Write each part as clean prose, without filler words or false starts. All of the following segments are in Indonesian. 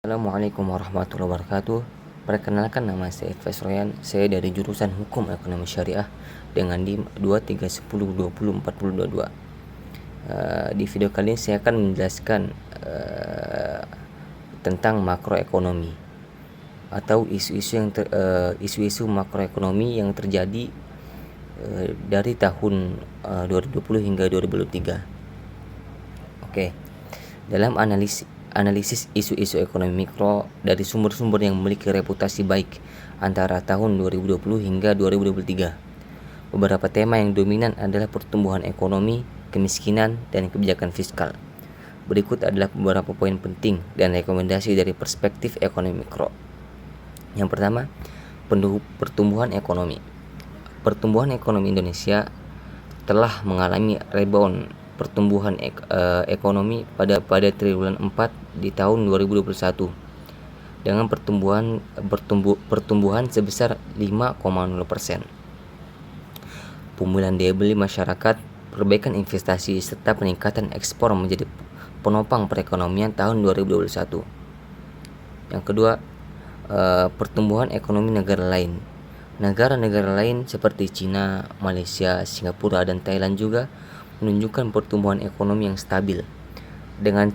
Assalamualaikum warahmatullahi wabarakatuh. Perkenalkan, nama saya Faiz Royan. Saya dari jurusan Hukum Ekonomi Syariah dengan NIM 2310204022. Di video kali ini saya akan menjelaskan tentang makroekonomi atau isu-isu makroekonomi yang terjadi dari tahun 2020 hingga 2023. Oke. Dalam analisis isu-isu ekonomi mikro dari sumber-sumber yang memiliki reputasi baik antara tahun 2020 hingga 2023. Beberapa tema yang dominan adalah pertumbuhan ekonomi, kemiskinan, dan kebijakan fiskal. Berikut adalah beberapa poin penting dan rekomendasi dari perspektif ekonomi mikro. Yang pertama, pertumbuhan ekonomi. Pertumbuhan ekonomi Indonesia telah mengalami rebound pertumbuhan ekonomi pada triwulan 4 di tahun 2021 dengan pertumbuhan sebesar 5,0%. Pemulihan daya beli masyarakat, perbaikan investasi serta peningkatan ekspor menjadi penopang perekonomian tahun 2021. Yang kedua, pertumbuhan ekonomi negara lain. Negara-negara lain seperti Cina, Malaysia, Singapura, dan Thailand juga menunjukkan pertumbuhan ekonomi yang stabil dengan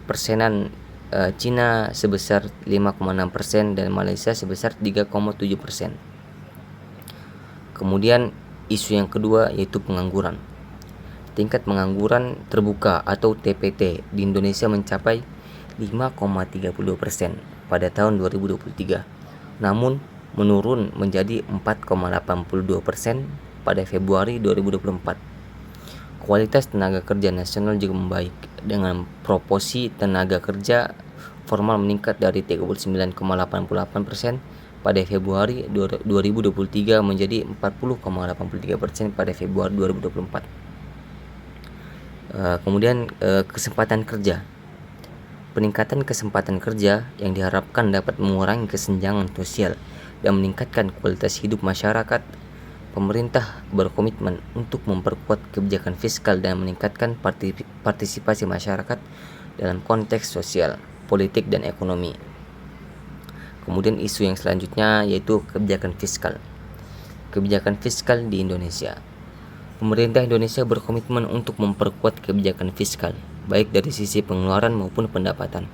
persenan Cina sebesar 5,6% dan Malaysia sebesar 3,7%. Kemudian isu yang kedua yaitu pengangguran. Tingkat pengangguran terbuka atau TPT di Indonesia mencapai 5,32% pada tahun 2023, namun menurun menjadi 4,82% pada Februari 2024. Kualitas tenaga kerja nasional juga membaik dengan proporsi tenaga kerja formal meningkat dari 39,88% pada Februari 2023 menjadi 40,83% pada Februari 2024. Kemudian kesempatan kerja. Peningkatan kesempatan kerja yang diharapkan dapat mengurangi kesenjangan sosial dan meningkatkan kualitas hidup masyarakat. Pemerintah berkomitmen untuk memperkuat kebijakan fiskal dan meningkatkan partisipasi masyarakat dalam konteks sosial, politik, dan ekonomi. Kemudian isu yang selanjutnya yaitu kebijakan fiskal. Kebijakan fiskal di Indonesia. Pemerintah Indonesia berkomitmen untuk memperkuat kebijakan fiskal, baik dari sisi pengeluaran maupun pendapatan.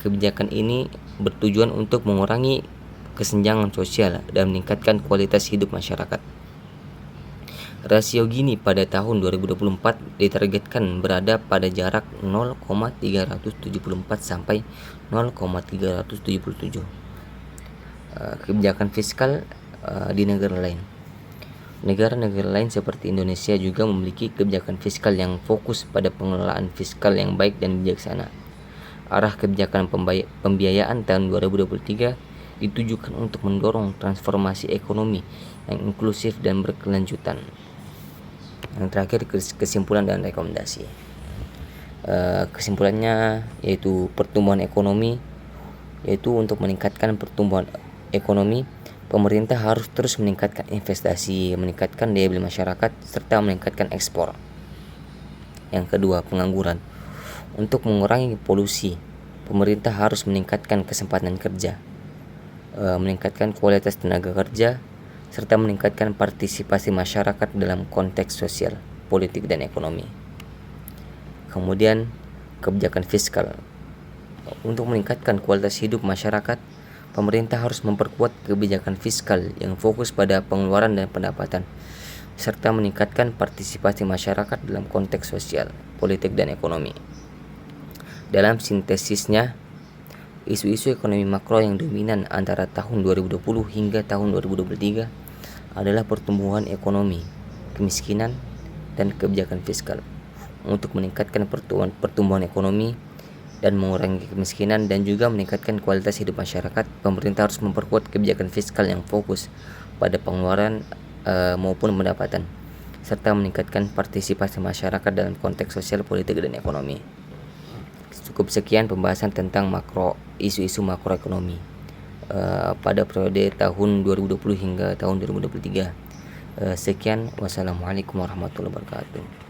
Kebijakan ini bertujuan untuk mengurangi kesenjangan sosial dan meningkatkan kualitas hidup masyarakat. Rasio Gini pada tahun 2024 ditargetkan berada pada jarak 0,374 sampai 0,377. Kebijakan fiskal di negara lain. Negara-negara lain seperti Indonesia juga memiliki kebijakan fiskal yang fokus pada pengelolaan fiskal yang baik dan bijaksana. Arah kebijakan pembiayaan tahun 2023 ditujukan untuk mendorong transformasi ekonomi yang inklusif dan berkelanjutan. Yang terakhir, kesimpulan dan rekomendasi. Kesimpulannya yaitu pertumbuhan ekonomi, yaitu untuk meningkatkan pertumbuhan ekonomi, pemerintah harus terus meningkatkan investasi, meningkatkan daya beli masyarakat, serta meningkatkan ekspor. Yang kedua, pengangguran. Untuk mengurangi polusi, pemerintah harus meningkatkan kesempatan kerja, meningkatkan kualitas tenaga kerja, serta meningkatkan partisipasi masyarakat dalam konteks sosial, politik, dan ekonomi. Kemudian kebijakan fiskal. Untuk meningkatkan kualitas hidup masyarakat, pemerintah harus memperkuat kebijakan fiskal yang fokus pada pengeluaran dan pendapatan, serta meningkatkan partisipasi masyarakat dalam konteks sosial, politik, dan ekonomi. Dalam sintesisnya, isu-isu ekonomi makro yang dominan antara tahun 2020 hingga tahun 2023 adalah pertumbuhan ekonomi, kemiskinan, dan kebijakan fiskal. Untuk meningkatkan pertumbuhan ekonomi dan mengurangi kemiskinan dan juga meningkatkan kualitas hidup masyarakat, pemerintah harus memperkuat kebijakan fiskal yang fokus pada pengeluaran maupun pendapatan, serta meningkatkan partisipasi masyarakat dalam konteks sosial, politik, dan ekonomi. Cukup sekian pembahasan tentang isu-isu makroekonomi pada periode tahun 2020 hingga tahun 2023. Sekian, wassalamualaikum warahmatullahi wabarakatuh.